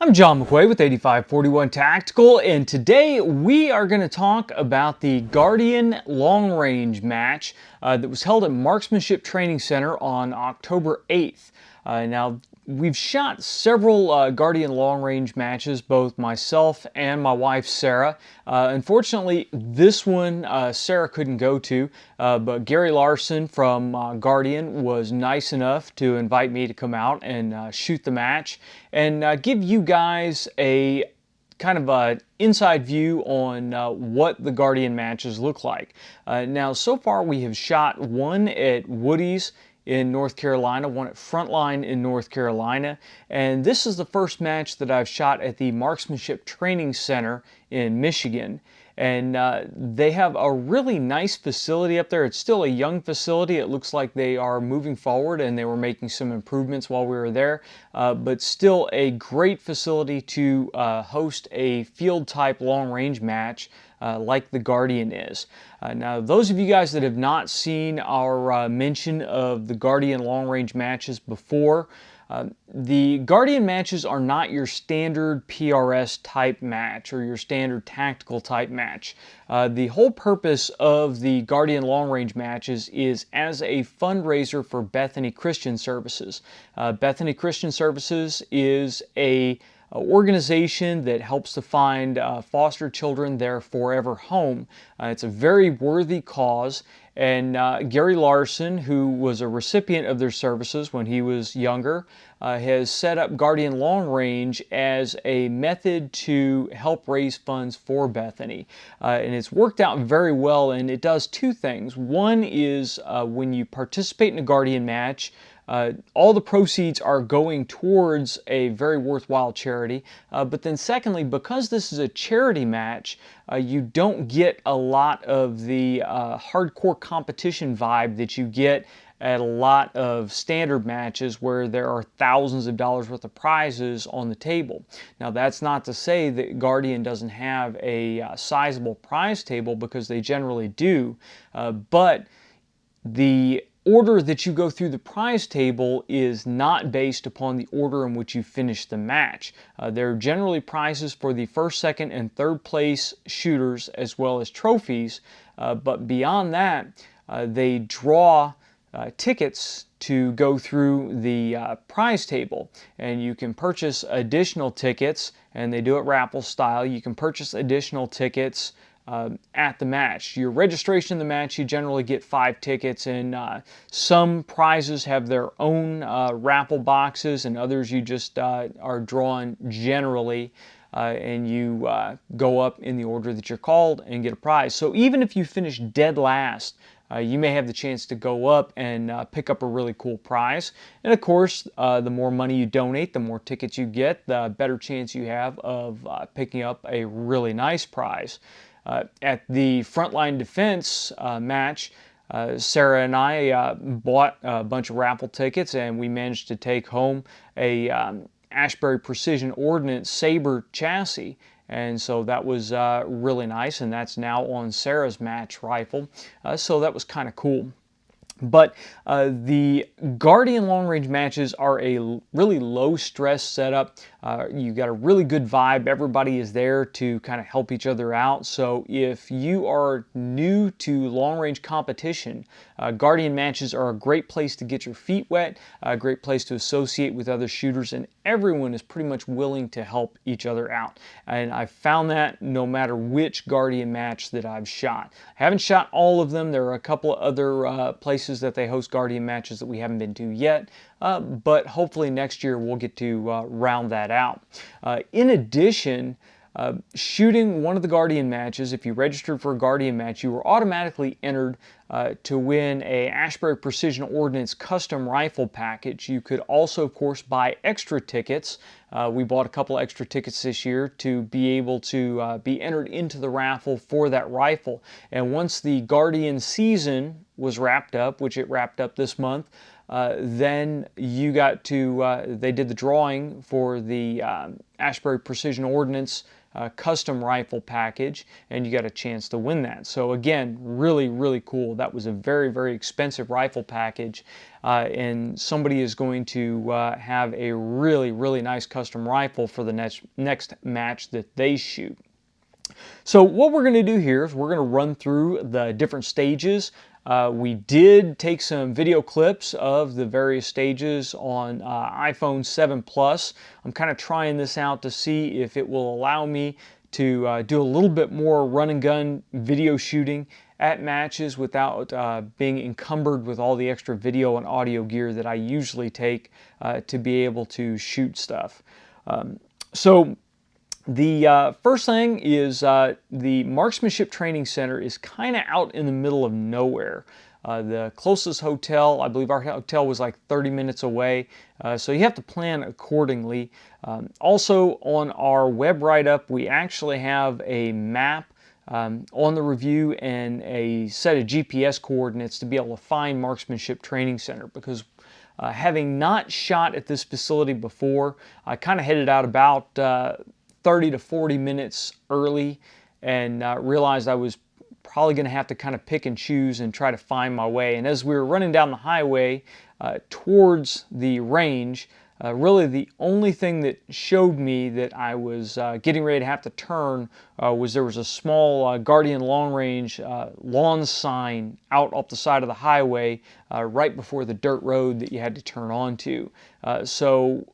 I'm John McQuay with 8541 Tactical, and today we are going to talk about the Guardian Long Range match that was held at Marksmanship Training Center on October 8th. Now, we've shot several Guardian Long Range matches, both myself and my wife Sarah. Unfortunately, this one Sarah couldn't go to, but Gary Larson from Guardian was nice enough to invite me to come out and shoot the match and give you guys a kind of an inside view on what the Guardian matches look like. Now, so far we have shot one at Woody's in North Carolina, one at Frontline in North Carolina, and this is the first match that I've shot at the Marksmanship Training Center in Michigan. And they have a really nice facility up there. It's still a young facility. It looks like they are moving forward and they were making some improvements while we were there, but still a great facility to host a field type long range match like the Guardian is. Now, those of you guys that have not seen our mention of the Guardian long range matches before, the Guardian matches are not your standard PRS type match or your standard tactical type match. The whole purpose of the Guardian long range matches is as a fundraiser for Bethany Christian Services. Bethany Christian Services is a organization that helps to find foster children their forever home. It's a very worthy cause, and Gary Larson, who was a recipient of their services when he was younger, has set up Guardian Long Range as a method to help raise funds for Bethany. And it's worked out very well, and it does two things. One is when you participate in a Guardian match, all the proceeds are going towards a very worthwhile charity. But then secondly, because this is a charity match, you don't get a lot of the hardcore competition vibe that you get at a lot of standard matches where there are thousands of dollars worth of prizes on the table. Now, that's not to say that Guardian doesn't have a sizable prize table, because they generally do, but the order that you go through the prize table is not based upon the order in which you finish the match. There are generally prizes for the first, second, and third place shooters as well as trophies, but beyond that, they draw tickets to go through the prize table, and you can purchase additional tickets, and they do it raffle style. You can purchase additional tickets at the match. Your registration in the match, you generally get 5 tickets, and some prizes have their own raffle boxes, and others you just are drawn generally, and you go up in the order that you're called and get a prize. So even if you finish dead last, you may have the chance to go up and pick up a really cool prize. And of course, the more money you donate, the more tickets you get, the better chance you have of picking up a really nice prize. At the Frontline Defense match, Sarah and I bought a bunch of raffle tickets, and we managed to take home a Ashbury Precision Ordnance Saber chassis. And so that was really nice, and that's now on Sarah's match rifle. So that was kind of cool. But the Guardian long range matches are a really low stress setup. You got a really good vibe. Everybody is there to kind of help each other out. So if you are new to long range competition, Guardian matches are a great place to get your feet wet, a great place to associate with other shooters, and everyone is pretty much willing to help each other out. And I've found that no matter which Guardian match that I've shot. I haven't shot all of them. There are a couple of other places that they host Guardian matches that we haven't been to yet, but hopefully next year we'll get to round that out. In addition, shooting one of the Guardian matches, if you registered for a Guardian match, you were automatically entered to win a Ashbury Precision Ordnance custom rifle package. You could also, of course, buy extra tickets. We bought a couple extra tickets this year to be able to be entered into the raffle for that rifle. And once the Guardian season was wrapped up, which it wrapped up this month, then you got to, they did the drawing for the Ashbury Precision Ordnance custom rifle package, and you got a chance to win that. So again, really, really cool. That was a very, very expensive rifle package, and somebody is going to have a really, really nice custom rifle for the next match that they shoot. So what we're going to do here is we're going to run through the different stages. We did take some video clips of the various stages on iPhone 7 Plus. I'm kind of trying this out to see if it will allow me to do a little bit more run and gun video shooting at matches without being encumbered with all the extra video and audio gear that I usually take to be able to shoot stuff. So the first thing is the Marksmanship Training Center is kind of out in the middle of nowhere. The closest hotel, I believe our hotel was like 30 minutes away, so you have to plan accordingly. Also on our web write-up, we actually have a map on the review and a set of GPS coordinates to be able to find Marksmanship Training Center, because having not shot at this facility before, I kind of headed out about 30 to 40 minutes early and realized I was probably going to have to kind of pick and choose and try to find my way. And as we were running down the highway towards the range, really the only thing that showed me that I was getting ready to have to turn was there was a small Guardian long range lawn sign out off the side of the highway right before the dirt road that you had to turn onto. So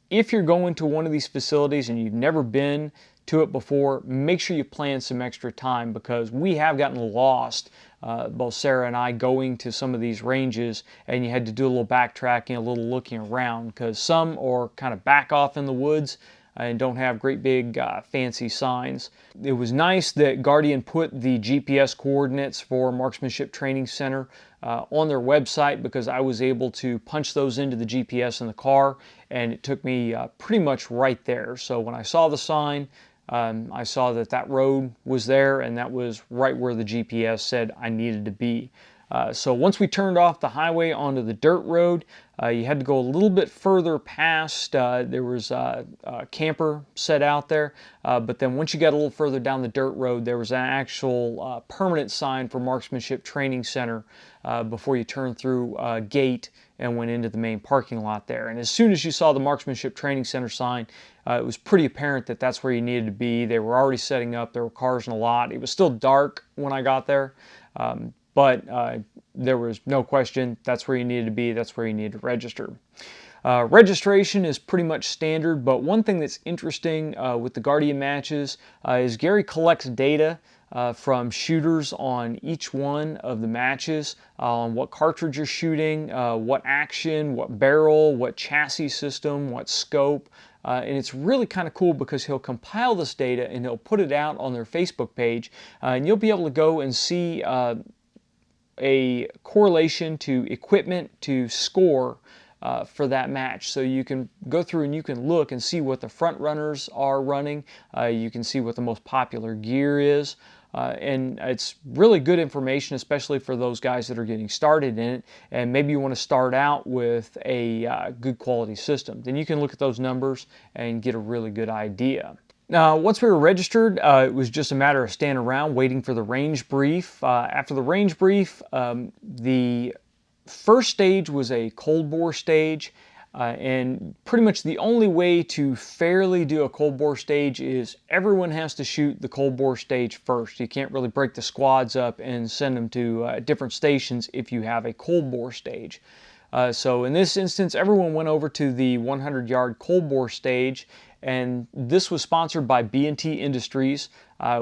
if you're going to one of these facilities and you've never been to it before, make sure you plan some extra time, because we have gotten lost, both Sarah and I, going to some of these ranges, and you had to do a little backtracking, a little looking around, because some are kind of back off in the woods and don't have great big fancy signs. It was nice that Guardian put the GPS coordinates for Marksmanship Training Center on their website, because I was able to punch those into the GPS in the car, and it took me pretty much right there. So when I saw the sign, I saw that that road was there, and that was right where the GPS said I needed to be. So once we turned off the highway onto the dirt road, you had to go a little bit further past. There was a camper set out there, but then once you got a little further down the dirt road, there was an actual permanent sign for Marksmanship Training Center before you turned through a gate and went into the main parking lot there. And as soon as you saw the Marksmanship Training Center sign, it was pretty apparent that that's where you needed to be. They were already setting up. There were cars in a lot. It was still dark when I got there. But there was no question that's where you needed to be, that's where you needed to register. Registration is pretty much standard, but one thing that's interesting with the Guardian matches is Gary collects data from shooters on each one of the matches, on what cartridge you're shooting, what action, what barrel, what chassis system, what scope. And it's really kind of cool because he'll compile this data and he'll put it out on their Facebook page, and you'll be able to go and see a correlation to equipment to score for that match. So you can go through and you can look and see what the front runners are running. You can see what the most popular gear is. And it's really good information, especially for those guys that are getting started in it, and maybe you want to start out with a good quality system. Then you can look at those numbers and get a really good idea. Now, once we were registered, it was just a matter of standing around waiting for the range brief. After the range brief, the first stage was a cold bore stage, and pretty much the only way to fairly do a cold bore stage is everyone has to shoot the cold bore stage first. You can't really break the squads up and send them to different stations if you have a cold bore stage. So in this instance, everyone went over to the 100-yard cold bore stage, and this was sponsored by B&T Industries.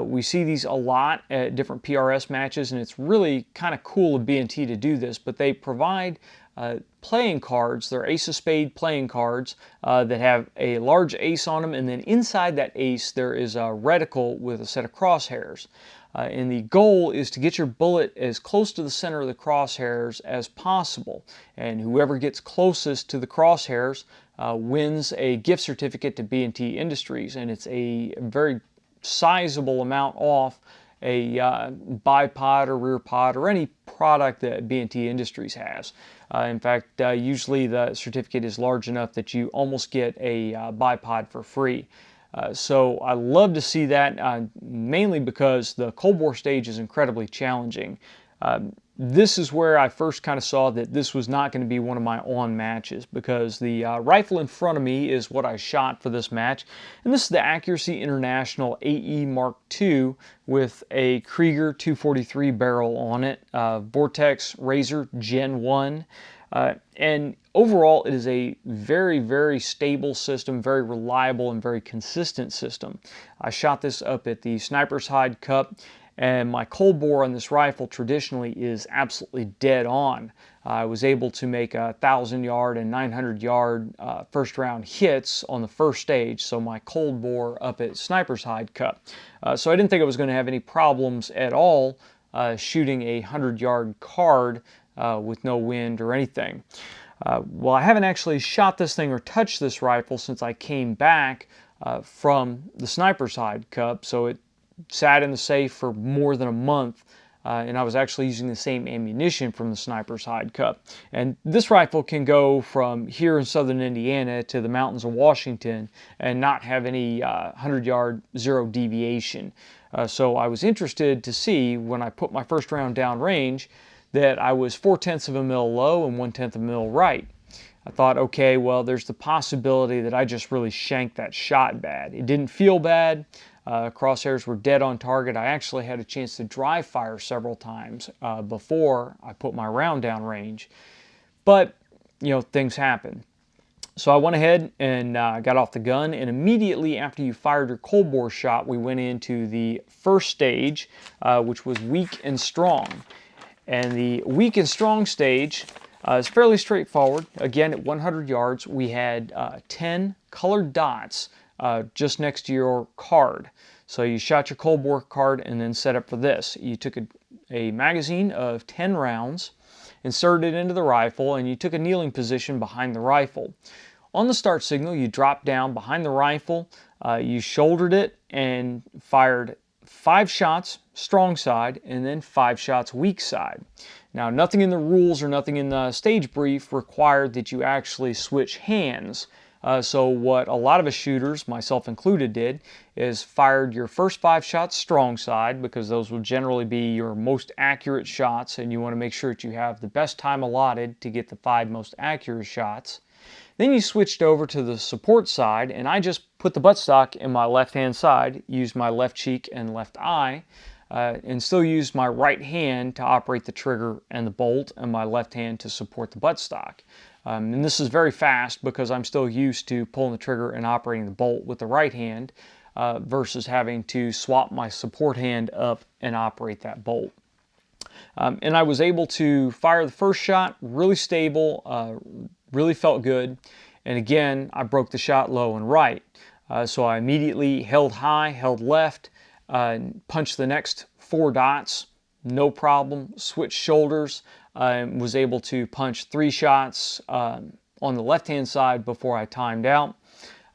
We see these a lot at different PRS matches, and it's really kind of cool of B&T to do this, but they provide playing cards. They're Ace of Spade playing cards that have a large ace on them, and then inside that ace there is a reticle with a set of crosshairs. And the goal is to get your bullet as close to the center of the crosshairs as possible. And whoever gets closest to the crosshairs wins a gift certificate to B&T Industries. And it's a very sizable amount off a bipod or rear pod or any product that B&T Industries has. In fact, usually the certificate is large enough that you almost get a bipod for free. So I love to see that, mainly because the cold bore stage is incredibly challenging. This is where I first kind of saw that this was not going to be one of my on matches, because the rifle in front of me is what I shot for this match, and this is the Accuracy International AE Mark II with a Krieger 243 barrel on it, Vortex Razor Gen 1. And overall, it is a very, very stable system, very reliable and very consistent system. I shot this up at the Sniper's Hide Cup, and my cold bore on this rifle traditionally is absolutely dead on. I was able to make 1,000-yard and 900-yard first round hits on the first stage, so my cold bore up at Sniper's Hide Cup. So I didn't think I was going to have any problems at all shooting a 100-yard card with no wind or anything. Well, I haven't actually shot this thing or touched this rifle since I came back from the Sniper's Hide Cup, so it sat in the safe for more than a month, and I was actually using the same ammunition from the Sniper's Hide Cup. And this rifle can go from here in southern Indiana to the mountains of Washington and not have any 100-yard zero deviation. So I was interested to see, when I put my first round down range, that I was 4/10 of a mil low and 1/10 of a mil right. I thought, okay, well, there's the possibility that I just really shanked that shot bad. It didn't feel bad. Crosshairs were dead on target. I actually had a chance to dry fire several times before I put my round down range. But, you know, things happen. So I went ahead and got off the gun, and immediately after you fired your cold bore shot, we went into the first stage, which was weak and strong. And the weak and strong stage is fairly straightforward. Again, at 100 yards, we had 10 colored dots just next to your card. So you shot your cold bore card and then set up for this. You took a magazine of 10 rounds, inserted it into the rifle, and you took a kneeling position behind the rifle. On the start signal, you dropped down behind the rifle, you shouldered it, and fired 5 shots strong side and then 5 shots weak side. Now, nothing in the rules or nothing in the stage brief required that you actually switch hands. So what a lot of us shooters, myself included, did is fired your first 5 shots strong side, because those will generally be your most accurate shots, and you want to make sure that you have the best time allotted to get the 5 most accurate shots. Then you switched over to the support side, and I just put the buttstock in my left-hand side, used my left cheek and left eye, and still used my right hand to operate the trigger and the bolt, and my left hand to support the buttstock. And this is very fast because I'm still used to pulling the trigger and operating the bolt with the right hand versus having to swap my support hand up and operate that bolt. And I was able to fire the first shot really stable, really felt good. And again, I broke the shot low and right. So I immediately held high, held left, punched the next 4 dots, no problem, switched shoulders, was able to punch 3 shots on the left-hand side before I timed out,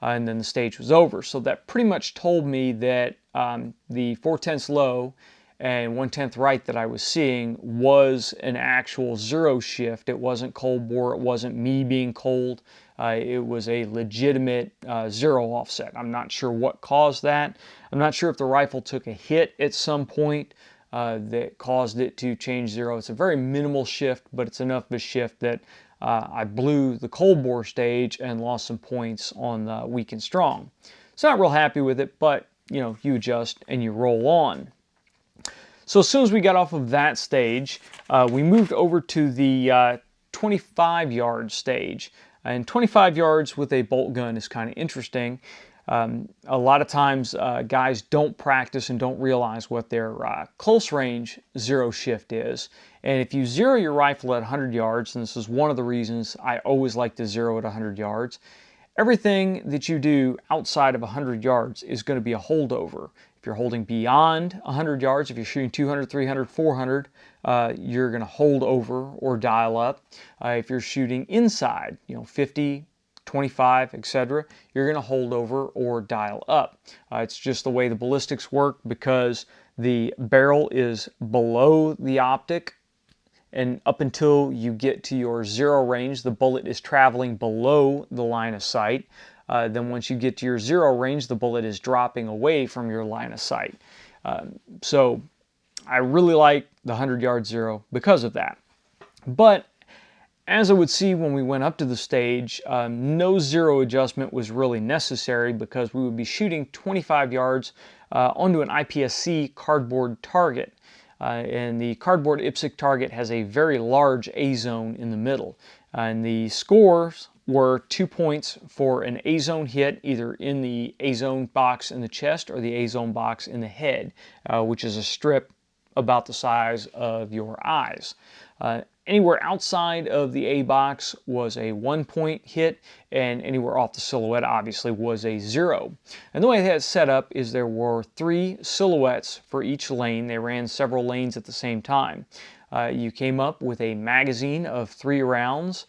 and then the stage was over. So that pretty much told me that the 4/10 low and 1/10 right that I was seeing was an actual zero shift. It wasn't cold bore, it wasn't me being cold, it was a legitimate zero offset. I'm not sure what caused that. I'm not sure if the rifle took a hit at some point that caused it to change zero. It's a very minimal shift, but it's enough of a shift that I blew the cold bore stage and lost some points on the weak and strong. So not real happy with it, but you know, you adjust and you roll on. So as soon as we got off of that stage, we moved over to the 25-yard stage. And 25 yards with a bolt gun is kind of interesting. A lot of times guys don't practice and don't realize what their close range zero shift is. And if you zero your rifle at 100 yards, and this is one of the reasons I always like to zero at 100 yards, everything that you do outside of 100 yards is going to be a holdover. If you're holding beyond 100 yards, if you're shooting 200, 300, 400, you're going to hold over or dial up. If you're shooting inside, 50, 25, etc., you're going to hold over or dial up. It's just the way the ballistics work, because the barrel is below the optic, and up until you get to your zero range, the bullet is traveling below the line of sight. then once you get to your zero range, the bullet is dropping away from your line of sight. So I really like the 100-yard zero because of that. But as I would see when we went up to the stage, no zero adjustment was really necessary because we would be shooting 25 yards onto an IPSC cardboard target. And the cardboard IPSC target has a very large A-zone in the middle. And the scores were 2 points for an A-zone hit, either in the A-zone box in the chest or the A-zone box in the head, which is a strip about the size of your eyes. Anywhere outside of the A box was a 1 point hit, and anywhere off the silhouette obviously was a 0. And the way that set up is there were 3 silhouettes for each lane. They ran several lanes at the same time. You came up with a magazine of 3 rounds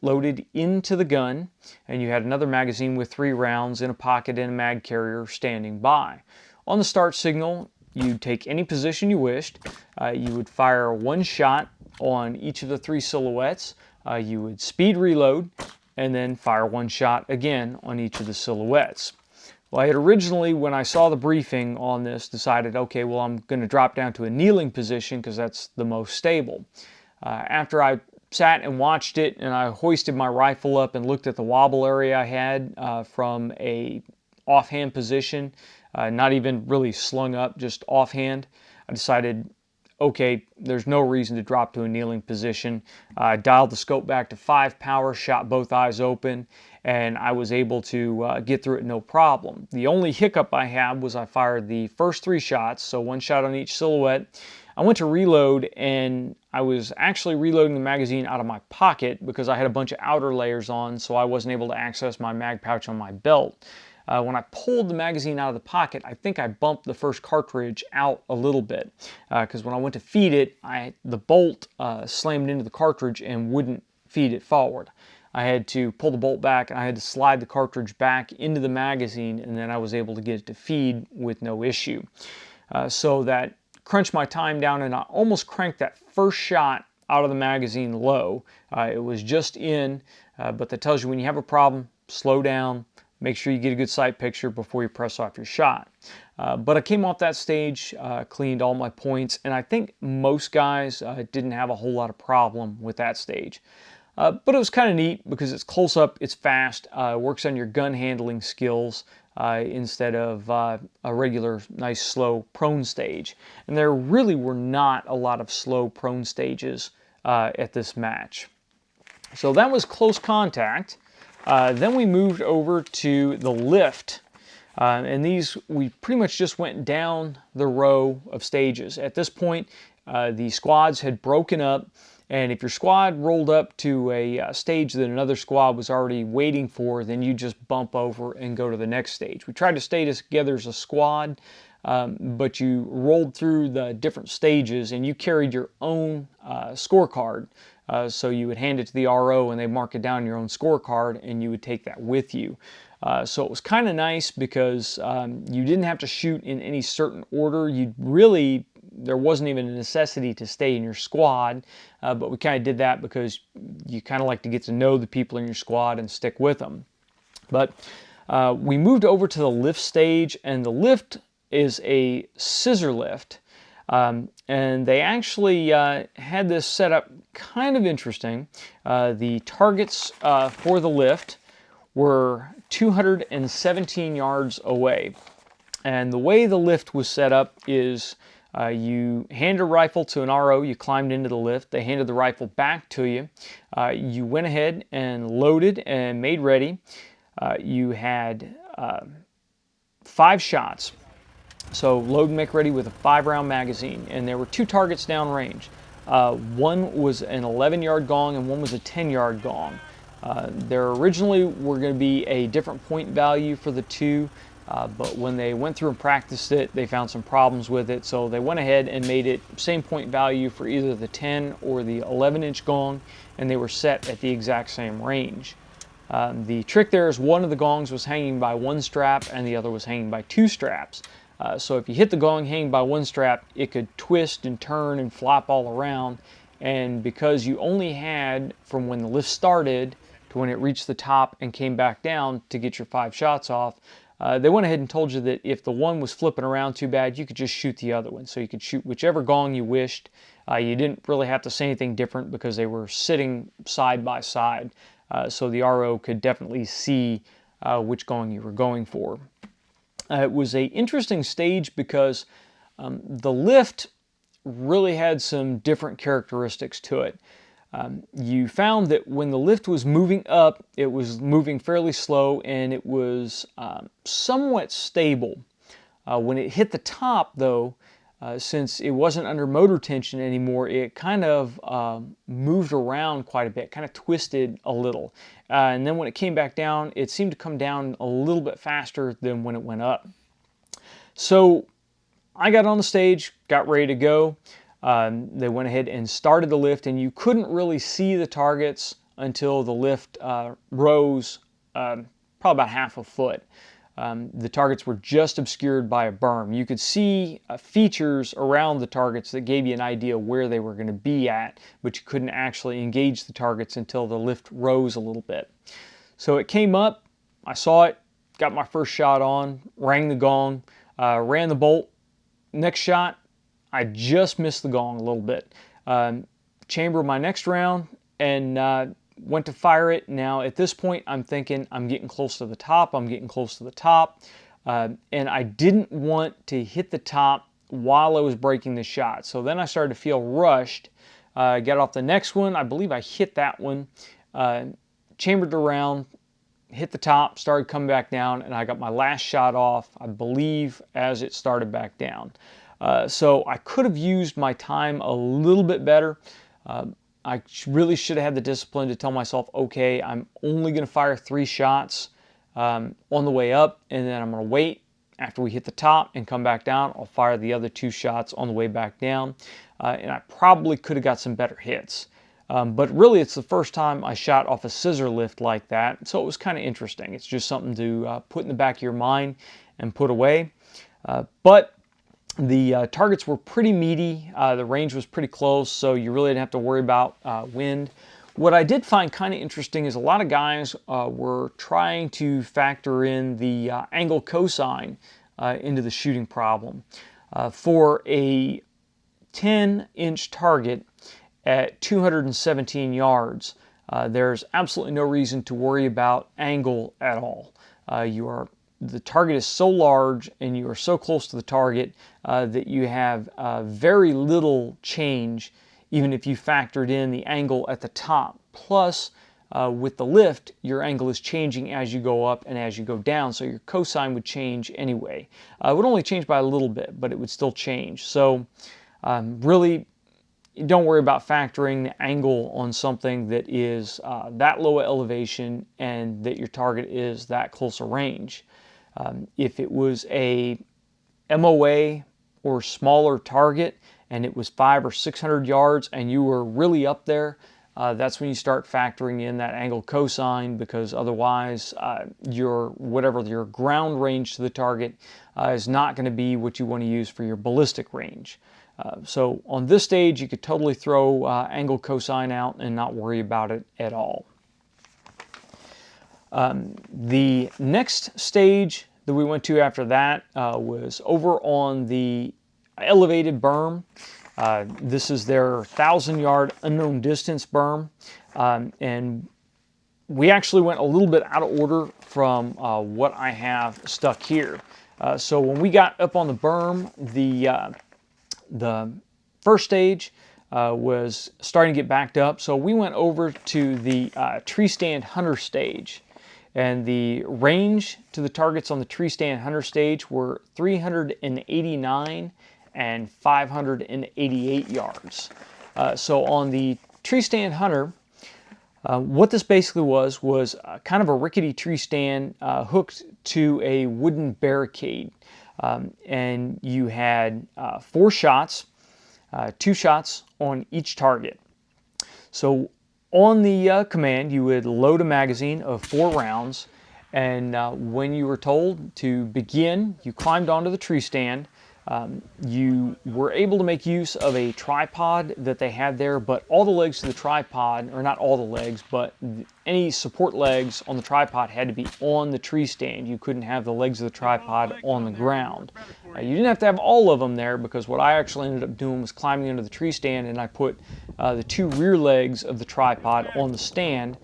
loaded into the gun, and you had another magazine with 3 rounds in a pocket in a mag carrier standing by. On the start signal, you'd take any position you wished. You would fire 1 shot on each of the 3 silhouettes. You would speed reload and then fire 1 shot again on each of the silhouettes. Well, I had originally, when I saw the briefing on this, decided, okay, well, I'm going to drop down to a kneeling position because that's the most stable. After I sat and watched it and I hoisted my rifle up and looked at the wobble area I had from a offhand position, not even really slung up, just offhand, I decided, okay, there's no reason to drop to a kneeling position. I dialed the scope back to 5 power, shot both eyes open, and I was able to get through it no problem. The only hiccup I had was I fired the first 3 shots, so 1 shot on each silhouette. I went to reload, and I was actually reloading the magazine out of my pocket because I had a bunch of outer layers on, so I wasn't able to access my mag pouch on my belt. When I pulled the magazine out of the pocket, I think I bumped the first cartridge out a little bit because when I went to feed it, the bolt slammed into the cartridge and wouldn't feed it forward. I had to pull the bolt back and I had to slide the cartridge back into the magazine, and then I was able to get it to feed with no issue. So that crunched my time down, and I almost cranked that first shot out of the magazine low. It was just in, but that tells you when you have a problem, slow down. Make sure you get a good sight picture before you press off your shot. But I came off that stage, cleaned all my points, and I think most guys didn't have a whole lot of problem with that stage. But it was kind of neat because it's close up, it's fast, works on your gun handling skills instead of a regular nice slow prone stage. And there really were not a lot of slow prone stages at this match. So that was close contact. Then we moved over to the lift, and these, we pretty much just went down the row of stages. At this point, the squads had broken up, and if your squad rolled up to a stage that another squad was already waiting for, then you just bump over and go to the next stage. We tried to stay together as a squad, but you rolled through the different stages and you carried your own scorecard. So you would hand it to the RO and they mark it down on your own scorecard, and you would take that with you. So it was kind of nice because you didn't have to shoot in any certain order. There wasn't even a necessity to stay in your squad, but we kind of did that because you kind of like to get to know the people in your squad and stick with them. But we moved over to the lift stage, and the lift is a scissor lift. And they actually had this set up kind of interesting. The targets for the lift were 217 yards away. And the way the lift was set up is you hand a rifle to an RO, you climbed into the lift, they handed the rifle back to you. You went ahead and loaded and made ready. You had 5 shots. So load and make ready with a 5-round magazine, and there were 2 targets downrange. One was an 11-yard gong and one was a 10-yard gong. There originally were going to be a different point value for the 2, but when they went through and practiced it, they found some problems with it, so they went ahead and made it same point value for either the 10 or the 11-inch gong, and they were set at the exact same range. The trick there is one of the gongs was hanging by 1 strap and the other was hanging by 2 straps. So if you hit the gong hanging by 1 strap, it could twist and turn and flop all around, and because you only had from when the lift started to when it reached the top and came back down to get your 5 shots off. They went ahead and told you that if the one was flipping around too bad, you could just shoot the other one. So you could shoot whichever gong you wished. You didn't really have to say anything different because they were sitting side by side. So the RO could definitely see which gong you were going for. It was an interesting stage because the lift really had some different characteristics to it. You found that when the lift was moving up, it was moving fairly slow and it was somewhat stable. When it hit the top, though, since it wasn't under motor tension anymore, it kind of moved around quite a bit, kind of twisted a little. And then when it came back down, it seemed to come down a little bit faster than when it went up. So I got on the stage, got ready to go. They went ahead and started the lift, and you couldn't really see the targets until the lift rose probably about half a foot. The targets were just obscured by a berm. You could see features around the targets that gave you an idea where they were going to be at, but you couldn't actually engage the targets until the lift rose a little bit. So it came up, I saw it, got my first shot on, rang the gong, ran the bolt. Next shot, I just missed the gong a little bit. Chambered my next round and went to fire it. Now at this point I'm thinking I'm getting close to the top, and I didn't want to hit the top while I was breaking the shot. So then I started to feel rushed. Got off the next one, I believe I hit that one, chambered the round, hit the top, started coming back down, and I got my last shot off, I believe, as it started back down. So I could have used my time a little bit better. I really should have had the discipline to tell myself, okay, I'm only going to fire 3 shots on the way up, and then I'm going to wait after we hit the top and come back down. I'll fire the other 2 shots on the way back down, and I probably could have got some better hits. But really, it's the first time I shot off a scissor lift like that, so it was kind of interesting. It's just something to put in the back of your mind and put away. But the targets were pretty meaty. The range was pretty close, so you really didn't have to worry about wind. What I did find kind of interesting is a lot of guys were trying to factor in the angle cosine into the shooting problem. For a 10-inch target at 217 yards, there's absolutely no reason to worry about angle at all. The target is so large and you are so close to the target that you have very little change, even if you factored in the angle at the top. Plus, with the lift, your angle is changing as you go up and as you go down, so your cosine would change anyway. It would only change by a little bit, but it would still change. So really, don't worry about factoring the angle on something that is that low elevation and that your target is that close a range. If it was a MOA or smaller target and it was 500 or 600 yards and you were really up there, that's when you start factoring in that angle cosine, because otherwise whatever your ground range to the target is not going to be what you want to use for your ballistic range. So on this stage, you could totally throw angle cosine out and not worry about it at all. The next stage that we went to after that was over on the elevated berm. This is their 1,000-yard unknown distance berm, and we actually went a little bit out of order from what I have stuck here. So when we got up on the berm, the first stage was starting to get backed up, so we went over to the tree stand hunter stage. And the range to the targets on the tree stand hunter stage were 389 and 588 yards. So on the tree stand hunter, what this basically was kind of a rickety tree stand hooked to a wooden barricade. And you had 4 shots, 2 shots on each target. So on the command, you would load a magazine of 4 rounds, and when you were told to begin, you climbed onto the tree stand, You were able to make use of a tripod that they had there, but all the legs to the tripod, or not all the legs, but any support legs on the tripod had to be on the tree stand. You couldn't have the legs of the tripod on the ground. You didn't have to have all of them there, because what I actually ended up doing was climbing into the tree stand, and I put the two rear legs of the tripod on the stand,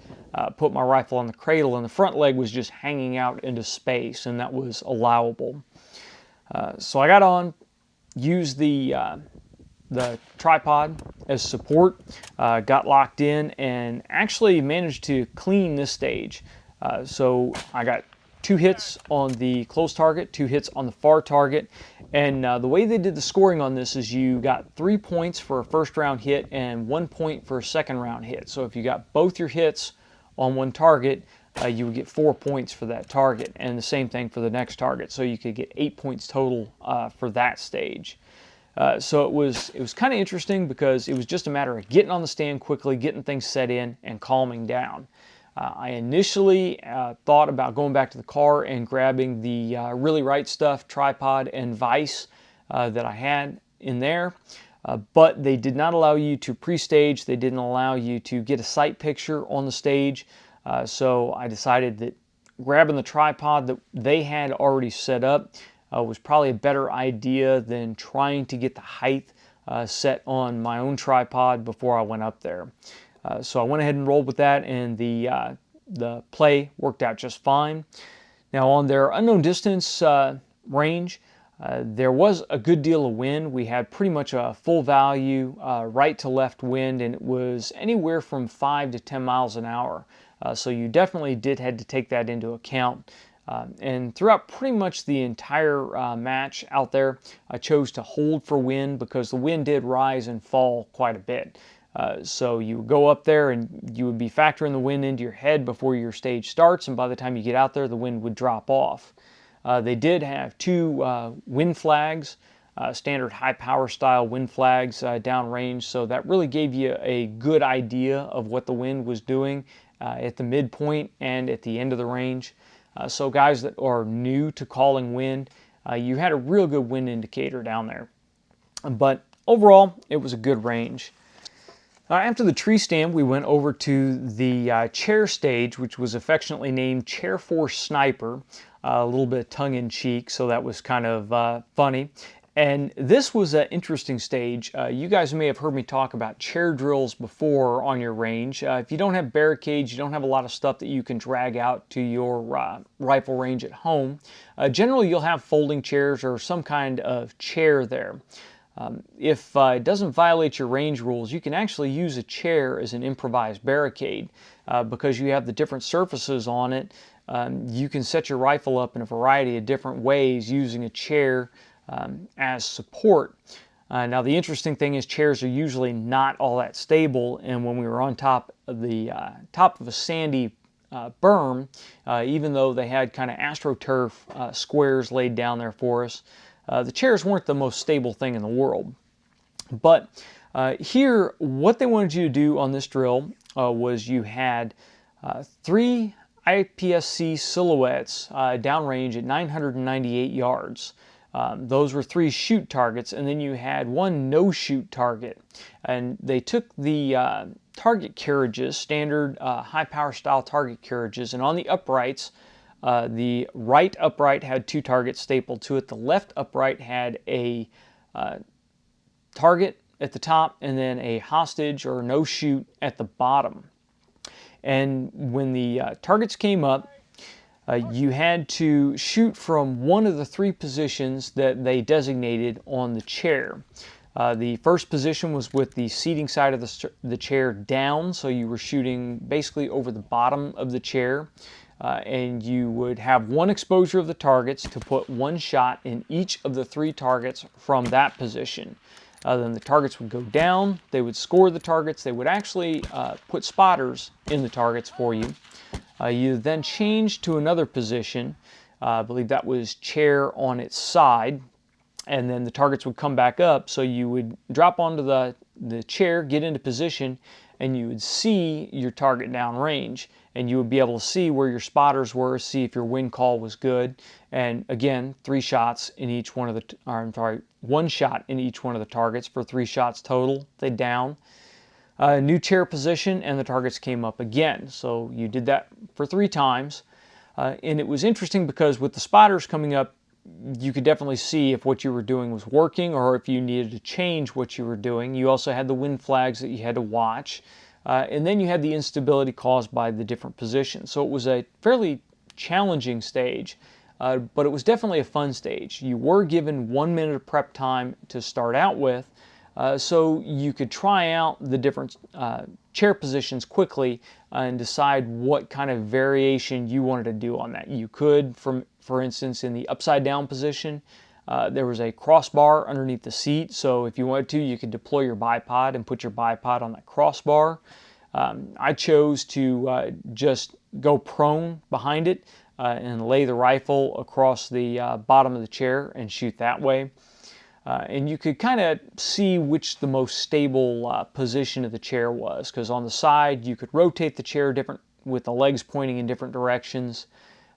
put my rifle on the cradle, and the front leg was just hanging out into space, and that was allowable. So I got on, used the tripod as support, got locked in, and actually managed to clean this stage. So I got 2 hits on the close target, 2 hits on the far target, and the way they did the scoring on this is you got 3 points for a first round hit and 1 point for a second round hit. So if you got both your hits on one target, you would get 4 points for that target, and the same thing for the next target. So you could get 8 points total for that stage. So it was kind of interesting, because it was just a matter of getting on the stand quickly, getting things set in, and calming down. I initially thought about going back to the car and grabbing the Really Right Stuff tripod and vise that I had in there. But they did not allow you to pre-stage. They didn't allow you to get a sight picture on the stage. So I decided that grabbing the tripod that they had already set up was probably a better idea than trying to get the height set on my own tripod before I went up there. So I went ahead and rolled with that, and the play worked out just fine. Now, on their unknown distance range, there was a good deal of wind. We had pretty much a full value right to left wind, and it was anywhere from 5 to 10 miles an hour. So you definitely had to take that into account. And throughout pretty much the entire match out there, I chose to hold for wind, because the wind did rise and fall quite a bit. So you would go up there and you would be factoring the wind into your head before your stage starts, and by the time you get out there, the wind would drop off. They did have 2 wind flags, standard high power style wind flags downrange, so that really gave you a good idea of what the wind was doing at the midpoint and at the end of the range. So guys that are new to calling wind, you had a real good wind indicator down there. But overall, it was a good range. After the tree stand, we went over to the chair stage, which was affectionately named Chair 4 Sniper, a little bit tongue-in-cheek, so that was kind of funny. And this was an interesting stage. You guys may have heard me talk about chair drills before on your range. If you don't have barricades, you don't have a lot of stuff that you can drag out to your rifle range at home, generally you'll have folding chairs or some kind of chair there. If it doesn't violate your range rules, you can actually use a chair as an improvised barricade. Because you have the different surfaces on it, you can set your rifle up in a variety of different ways using a chair as support. Now the interesting thing is, chairs are usually not all that stable, and when we were on top of a sandy berm, even though they had kind of AstroTurf squares laid down there for us, the chairs weren't the most stable thing in the world. But here, what they wanted you to do on this drill was you had 3 IPSC silhouettes downrange at 998 yards. Those were 3 shoot targets, and then you had 1 no-shoot target. And they took the target carriages, standard high-power style target carriages, and on the uprights, the right upright had 2 targets stapled to it. The left upright had a target at the top, and then a hostage or no-shoot at the bottom. And when the targets came up, you had to shoot from one of the 3 positions that they designated on the chair. The first position was with the seating side of the chair down, so you were shooting basically over the bottom of the chair. And you would have 1 exposure of the targets to put 1 shot in each of the 3 targets from that position. Then the targets would go down, they would score the targets, they would actually put spotters in the targets for you. You then change to another position, I believe that was chair on its side, and then the targets would come back up, so you would drop onto the chair, get into position, and you would see your target downrange, and you would be able to see where your spotters were, see if your wind call was good. And again, 3 shots in each one of the, or I'm sorry, 1 shot in each one of the targets for 3 shots total. They down. New chair position, and the targets came up again. So you did that for 3 times. And it was interesting because with the spotters coming up, you could definitely see if what you were doing was working or if you needed to change what you were doing. You also had the wind flags that you had to watch. And then you had the instability caused by the different positions. So it was a fairly challenging stage, but it was definitely a fun stage. You were given 1 minute of prep time to start out with, so you could try out the different chair positions quickly and decide what kind of variation you wanted to do on that. You could, for instance, in the upside down position, there was a crossbar underneath the seat, so if you wanted to, you could deploy your bipod and put your bipod on that crossbar. I chose to just go prone behind it and lay the rifle across the bottom of the chair and shoot that way. And you could kind of see which the most stable position of the chair was, because on the side you could rotate the chair different with the legs pointing in different directions.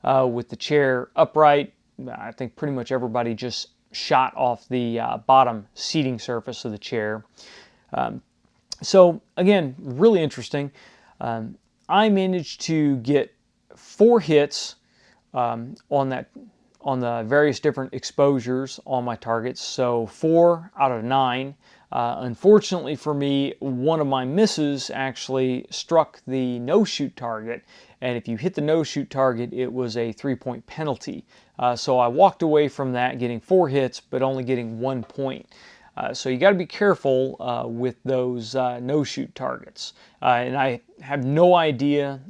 With the chair upright, I think pretty much everybody just shot off the bottom seating surface of the chair. So again, really interesting. I managed to get 4 hits on the various different exposures on my targets, so 4 out of 9. Unfortunately for me, one of my misses actually struck the no-shoot target, and if you hit the no-shoot target, it was a 3-point penalty. So I walked away from that getting 4 hits, but only getting 1 point. So you got to be careful with those no-shoot targets. And I have no idea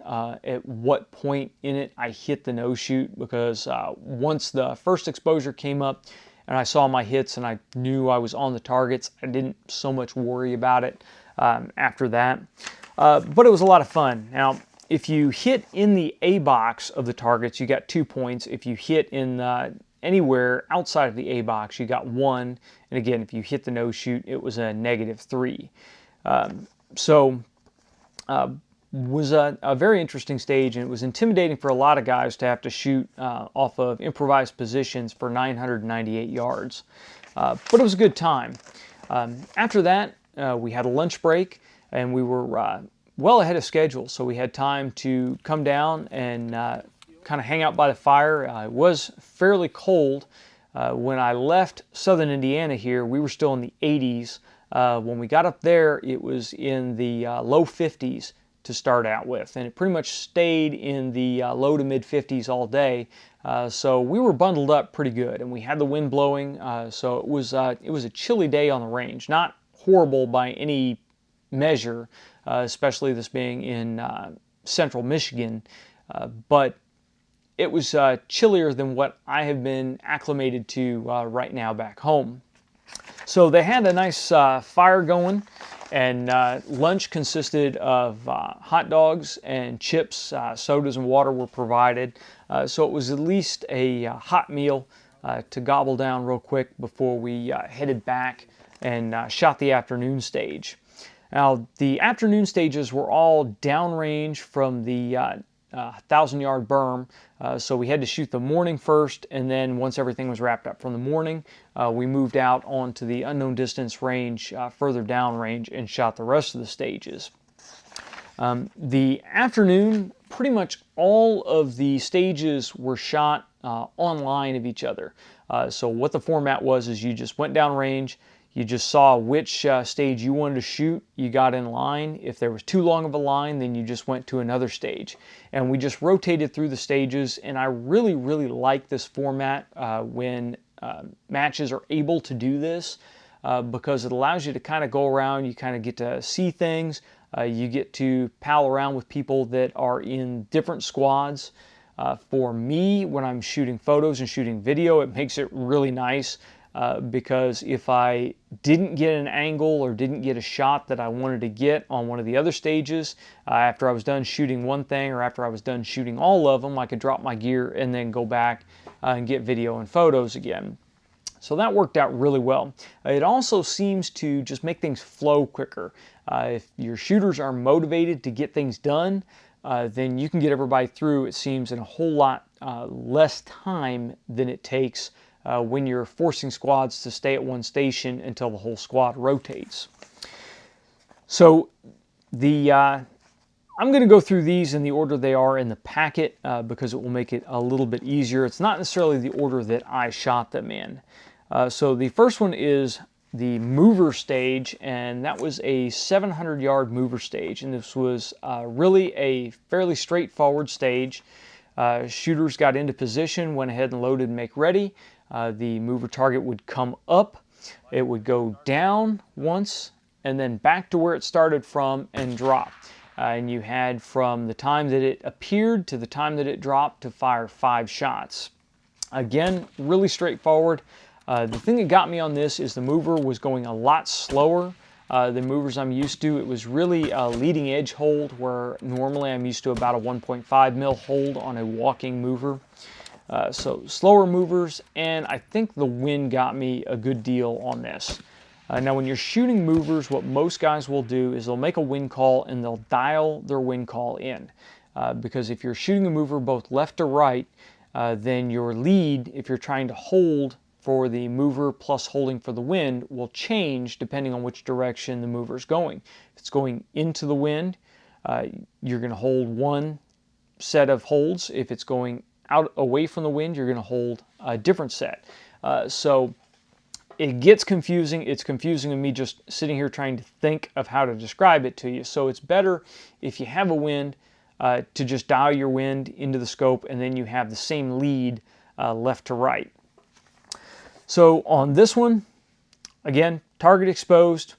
at what point in it I hit the no-shoot, because once the first exposure came up and I saw my hits and I knew I was on the targets, I didn't so much worry about it after that. But it was a lot of fun. Now, if you hit in the A box of the targets, you got 2 points. If you hit in anywhere outside of the A box, you got 1. And again, if you hit the no-shoot, it was a -3. Was a very interesting stage, and it was intimidating for a lot of guys to have to shoot off of improvised positions for 998 yards. But it was a good time. After that, we had a lunch break, and we were well ahead of schedule, so we had time to come down and kind of hang out by the fire. It was fairly cold. When I left southern Indiana here, we were still in the 80s. When we got up there, it was in the low 50s to start out with, and it pretty much stayed in the low to mid 50s all day. So we were bundled up pretty good, and we had the wind blowing. So it was a chilly day on the range. Not horrible by any measure, especially this being in central Michigan, but it was chillier than what I have been acclimated to right now back home. So they had a nice fire going, and lunch consisted of hot dogs and chips. Sodas and water were provided. So it was at least a hot meal to gobble down real quick before we headed back and shot the afternoon stage. Now, the afternoon stages were all downrange from the 1,000-yard berm, so we had to shoot the morning first, and then once everything was wrapped up from the morning, we moved out onto the unknown distance range further downrange and shot the rest of the stages. The afternoon, pretty much all of the stages were shot online of each other. So what the format was is you just went downrange, you just saw which stage you wanted to shoot, you got in line. If there was too long of a line, then you just went to another stage. And we just rotated through the stages, and I really, really like this format when matches are able to do this because it allows you to kind of go around, you kind of get to see things, you get to pal around with people that are in different squads. For me, when I'm shooting photos and shooting video, it makes it really nice. Because if I didn't get an angle or didn't get a shot that I wanted to get on one of the other stages, after I was done shooting one thing or after I was done shooting all of them, I could drop my gear and then go back and get video and photos again. So that worked out really well. It also seems to just make things flow quicker. If your shooters are motivated to get things done, then you can get everybody through, it seems, in a whole lot less time than it takes when you're forcing squads to stay at one station until the whole squad rotates. So I'm going to go through these in the order they are in the packet because it will make it a little bit easier. It's not necessarily the order that I shot them in. So the first one is the mover stage, and that was a 700-yard mover stage, and this was really a fairly straightforward stage. Shooters got into position, went ahead and loaded and make ready. The mover target would come up, it would go down once, and then back to where it started from and drop. And you had from the time that it appeared to the time that it dropped to fire 5 shots. Again, really straightforward. The thing that got me on this is the mover was going a lot slower than movers I'm used to. It was really a leading edge hold, where normally I'm used to about a 1.5 mil hold on a walking mover. So slower movers, and I think the wind got me a good deal on this. Now when you're shooting movers, what most guys will do is they'll make a wind call and they'll dial their wind call in. Because if you're shooting a mover both left to right, then your lead, if you're trying to hold for the mover plus holding for the wind, will change depending on which direction the mover is going. If it's going into the wind, you're going to hold one set of holds. If it's going out away from the wind, you're going to hold a different set. So it gets confusing. It's confusing to me just sitting here trying to think of how to describe it to you. So it's better if you have a wind to just dial your wind into the scope, and then you have the same lead left to right. So on this one, again, target exposed.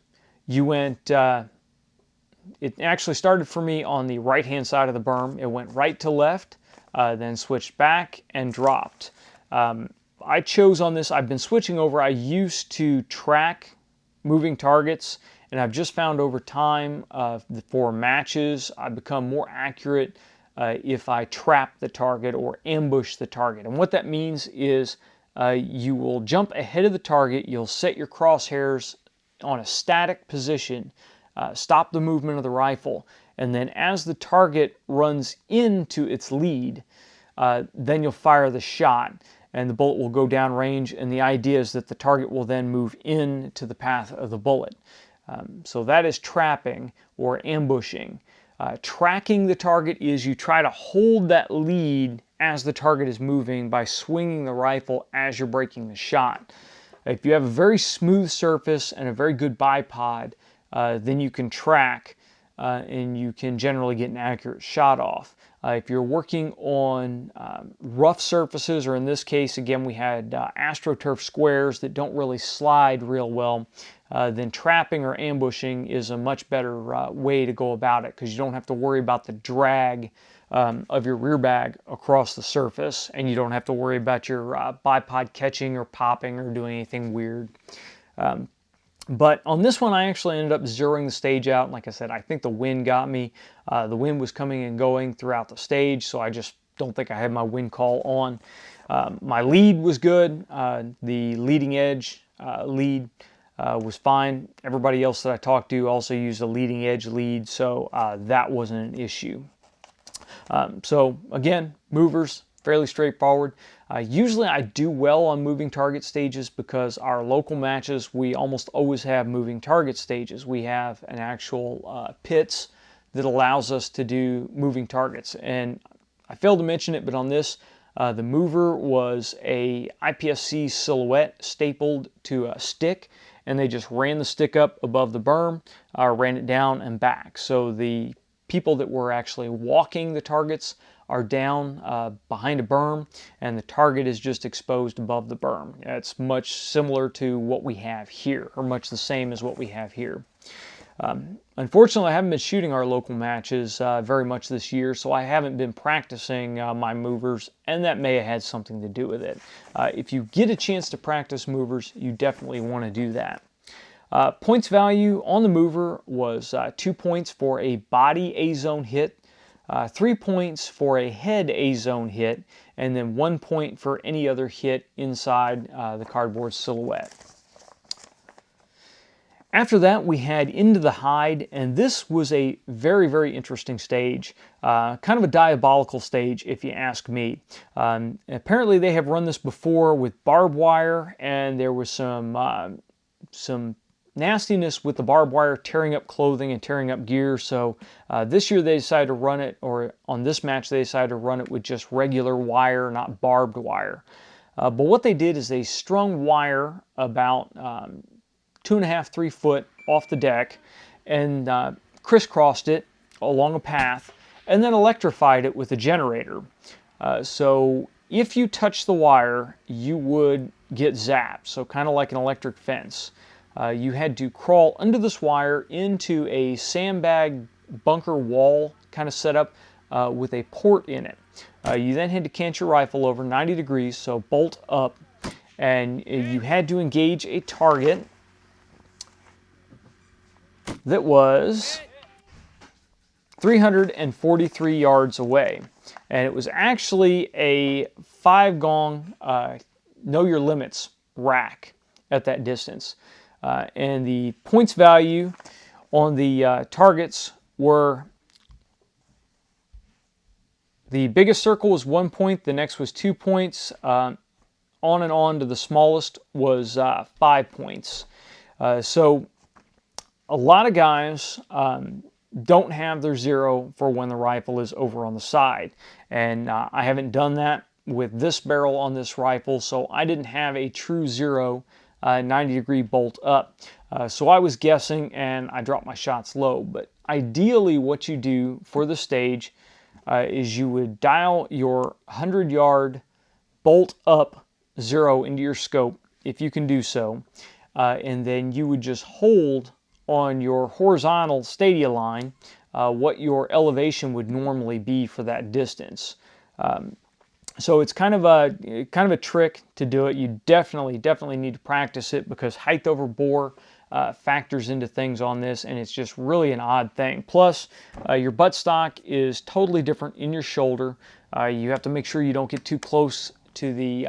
You went, it actually started for me on the right-hand side of the berm. It went right to left, then switched back and dropped. I chose on this, I've been switching over. I used to track moving targets, and I've just found over time for matches, I've become more accurate if I trap the target or ambush the target. And what that means is you will jump ahead of the target, you'll set your crosshairs on a static position, stop the movement of the rifle, and then as the target runs into its lead, then you'll fire the shot, and the bullet will go down range, and the idea is that the target will then move into the path of the bullet. So that is trapping or ambushing. Tracking the target is you try to hold that lead as the target is moving by swinging the rifle as you're breaking the shot. If you have a very smooth surface and a very good bipod, then you can track and you can generally get an accurate shot off. If you're working on rough surfaces, or in this case, again, we had AstroTurf squares that don't really slide real well, then trapping or ambushing is a much better way to go about it, because you don't have to worry about the drag of your rear bag across the surface, and you don't have to worry about your bipod catching or popping or doing anything weird. But on this one, I actually ended up zeroing the stage out. Like I said, I think the wind got me. The wind was coming and going throughout the stage, so I just don't think I had my wind call on. My lead was good. The leading edge lead was fine. Everybody else that I talked to also used a leading edge lead, so that wasn't an issue. So again, movers, fairly straightforward. Usually I do well on moving target stages because our local matches, we almost always have moving target stages. We have an actual pits that allows us to do moving targets. And I failed to mention it, but on this, the mover was a IPSC silhouette stapled to a stick, and they just ran the stick up above the berm, ran it down and back. So the people that were actually walking the targets are down behind a berm, and the target is just exposed above the berm. It's much similar to what we have here, or much the same as what we have here. Unfortunately, I haven't been shooting our local matches very much this year, so I haven't been practicing my movers, and that may have had something to do with it. If you get a chance to practice movers, you definitely want to do that. Points value on the mover was 2 points for a body A-zone hit. 3 points for a head A-zone hit, and then 1 point for any other hit inside the cardboard silhouette. After that, we had Into the Hide, and this was a very, very interesting stage. Kind of a diabolical stage, if you ask me. Apparently, they have run this before with barbed wire, and there was some nastiness with the barbed wire tearing up clothing and tearing up gear. So this year they decided to run it, or on this match they decided to run it with just regular wire, not barbed wire. But what they did is they strung wire about 2.5, 3 foot off the deck and crisscrossed it along a path and then electrified it with a generator. So if you touch the wire, you would get zapped, so kind of like an electric fence. You had to crawl under this wire into a sandbag bunker wall kind of setup with a port in it. You then had to cant your rifle over 90 degrees, so bolt up, and you had to engage a target that was 343 yards away. And it was actually a 5-gong know your limits rack at that distance. And the points value on the targets were, the biggest circle was 1 point, the next was 2 points, on and on to the smallest was 5 points. So a lot of guys don't have their zero for when the rifle is over on the side. And I haven't done that with this barrel on this rifle, so I didn't have a true zero 90-degree bolt up. So I was guessing and I dropped my shots low. But ideally what you do for the stage is you would dial your 100-yard bolt up zero into your scope, if you can do so. And then you would just hold on your horizontal stadia line what your elevation would normally be for that distance. So it's kind of a trick to do it. You definitely need to practice it, because height over bore factors into things on this, and it's just really an odd thing. Plus, your buttstock is totally different in your shoulder. You have to make sure you don't get too close to the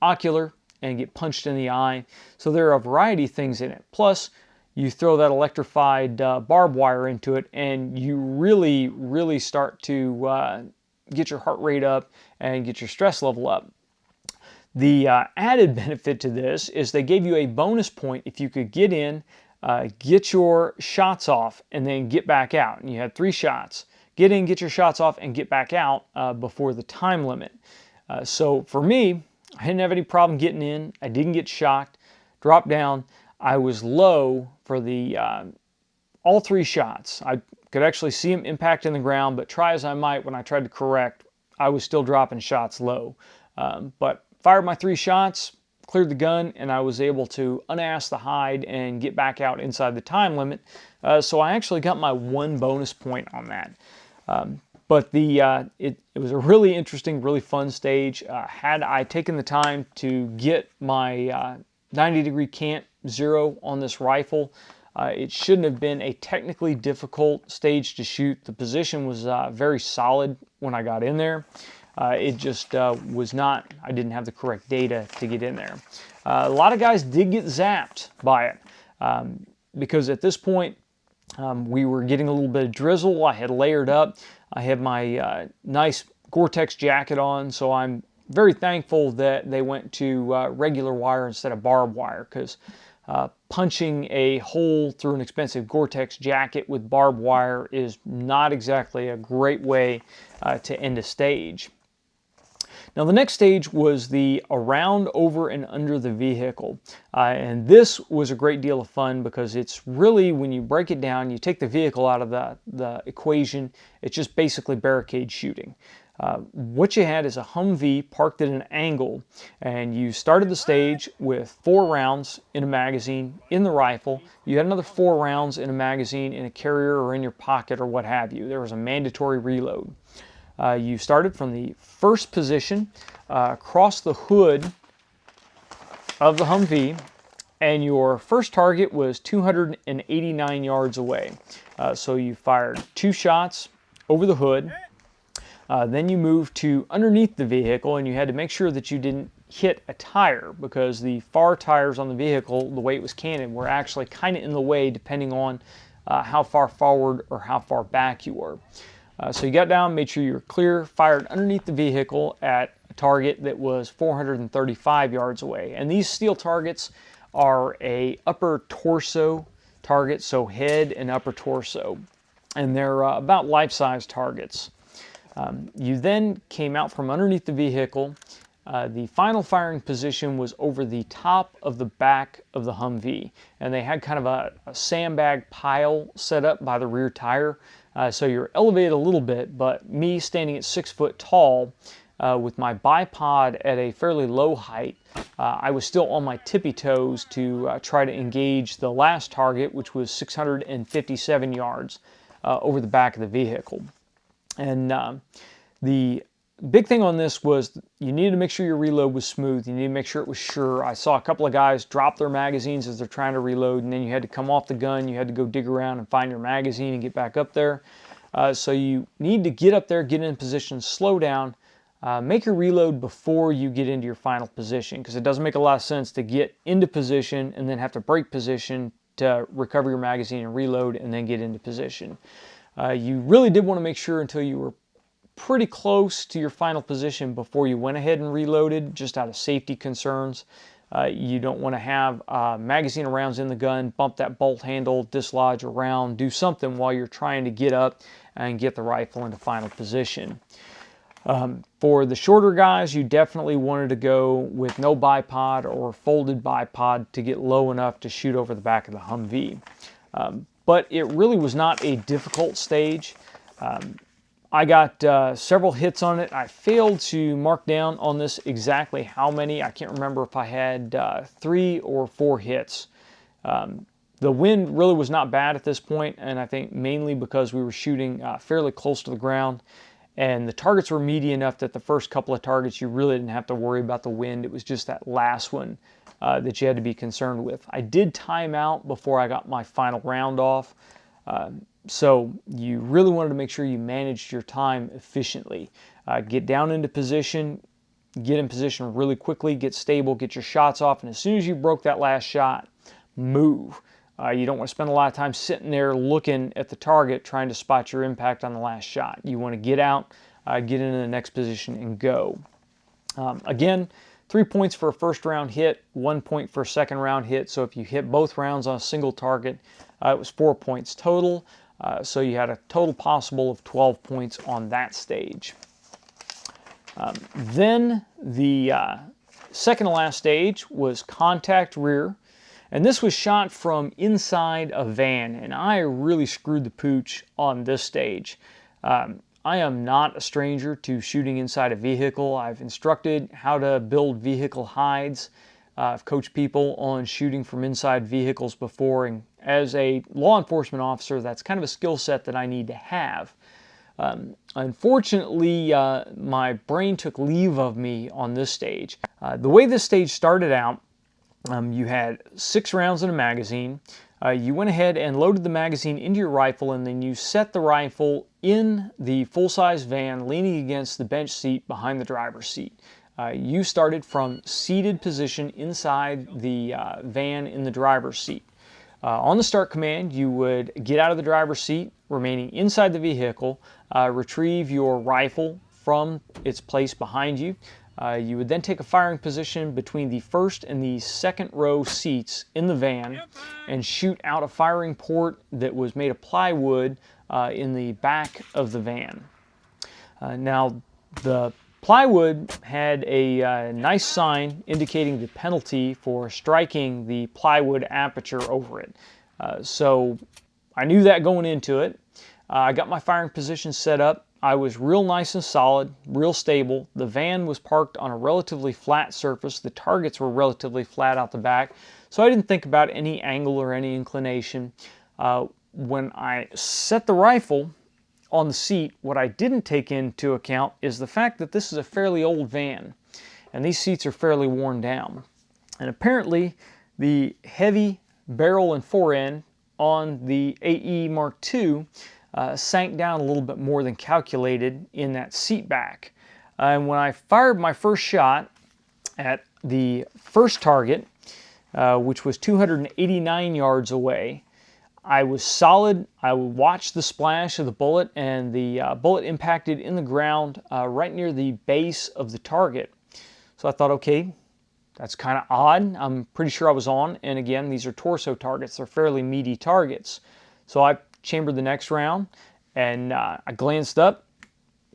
ocular and get punched in the eye. So there are a variety of things in it. Plus, you throw that electrified barbed wire into it, and you really start to get your heart rate up and get your stress level up. The added benefit to this is they gave you a bonus point if you could get in, get your shots off, and then get back out. And you had 3 shots. Get in, get your shots off, and get back out before the time limit. So for me, I didn't have any problem getting in. I didn't get shocked, dropped down. I was low for the all 3 shots. I could actually see them impact in the ground, but try as I might, when I tried to correct, I was still dropping shots low. But fired my 3 shots, cleared the gun, and I was able to unass the hide and get back out inside the time limit. So I actually got my 1 bonus point on that. But it was a really interesting, really fun stage. Had I taken the time to get my 90-degree cant zero on this rifle, it shouldn't have been a technically difficult stage to shoot. The position was very solid when I got in there. It just was not, I didn't have the correct data to get in there. A lot of guys did get zapped by it because at this point we were getting a little bit of drizzle. I had layered up. I had my nice Gore-Tex jacket on, so I'm very thankful that they went to regular wire instead of barbed wire, because punching a hole through an expensive Gore-Tex jacket with barbed wire is not exactly a great way to end a stage. Now the next stage was the around, over, and under the vehicle. And this was a great deal of fun, because it's really, when you break it down, you take the vehicle out of the equation, it's just basically barricade shooting. What you had is a Humvee parked at an angle, and you started the stage with 4 rounds in a magazine in the rifle. You had another 4 rounds in a magazine in a carrier or in your pocket or what have you. There was a mandatory reload. You started from the first position across the hood of the Humvee, and your first target was 289 yards away. So you fired 2 shots over the hood. Then you moved to underneath the vehicle, and you had to make sure that you didn't hit a tire, because the far tires on the vehicle, the way it was canted, were actually kind of in the way depending on how far forward or how far back you were. So you got down, made sure you were clear, fired underneath the vehicle at a target that was 435 yards away. And these steel targets are a upper torso target, so head and upper torso. And they're about life-size targets. You then came out from underneath the vehicle. The final firing position was over the top of the back of the Humvee, and they had kind of a sandbag pile set up by the rear tire. So you're elevated a little bit, but me standing at 6 foot tall with my bipod at a fairly low height, I was still on my tippy toes to try to engage the last target, which was 657 yards over the back of the vehicle. And the big thing on this was you needed to make sure your reload was smooth. You needed to make sure it was sure. I saw a couple of guys drop their magazines as they're trying to reload, and then you had to come off the gun. You had to go dig around and find your magazine and get back up there. So you need to get up there, get in position, slow down, make your reload before you get into your final position, because it doesn't make a lot of sense to get into position and then have to break position to recover your magazine and reload and then get into position. You really did want to make sure until you were pretty close to your final position before you went ahead and reloaded, just out of safety concerns. You don't want to have magazine rounds in the gun, bump that bolt handle, dislodge a round, do something while you're trying to get up and get the rifle into final position. For the shorter guys, you definitely wanted to go with no bipod or folded bipod to get low enough to shoot over the back of the Humvee. But it really was not a difficult stage. I got several hits on it. I failed to mark down on this exactly how many. I can't remember if I had 3 or 4 hits. The wind really was not bad at this point, and I think mainly because we were shooting fairly close to the ground, and the targets were meaty enough that the first couple of targets you really didn't have to worry about the wind. It was just that last one that you had to be concerned with. I did time out before I got my final round off. So you really wanted to make sure you managed your time efficiently. Get down into position, get in position really quickly, get stable, get your shots off, and as soon as you broke that last shot, move. You don't want to spend a lot of time sitting there looking at the target trying to spot your impact on the last shot. You want to get out, get into the next position, and go. Again, 3 points for a first round hit, 1 point for a second round hit. So if you hit both rounds on a single target, it was 4 points total. So you had a total possible of 12 points on that stage. Then the second to last stage was contact rear. And this was shot from inside a van. And I really screwed the pooch on this stage. I am not a stranger to shooting inside a vehicle. I've instructed how to build vehicle hides. I've coached people on shooting from inside vehicles before, and as a law enforcement officer, that's kind of a skill set that I need to have. Unfortunately, my brain took leave of me on this stage. The way this stage started out, you had 6 rounds in a magazine. You went ahead and loaded the magazine into your rifle, and then you set the rifle in the full-size van leaning against the bench seat behind the driver's seat. You started from seated position inside the van in the driver's seat. On the start command, you would get out of the driver's seat, remaining inside the vehicle, retrieve your rifle from its place behind you. You would then take a firing position between the first and the second row seats in the van and shoot out a firing port that was made of plywood in the back of the van. Now, the plywood had a nice sign indicating the penalty for striking the plywood aperture over it. So I knew that going into it. I got my firing position set up. I was real nice and solid, real stable. The van was parked on a relatively flat surface. The targets were relatively flat out the back, so I didn't think about any angle or any inclination. When I set the rifle on the seat, what I didn't take into account is the fact that this is a fairly old van, and these seats are fairly worn down. And apparently, the heavy barrel and fore end on the AE Mark II sank down a little bit more than calculated in that seat back. And when I fired my first shot at the first target, which was 289 yards away, I was solid. I watched the splash of the bullet, and the bullet impacted in the ground right near the base of the target. So I thought, okay, that's kind of odd. I'm pretty sure I was on, and again, these are torso targets. They're fairly meaty targets. So I chambered the next round, and I glanced up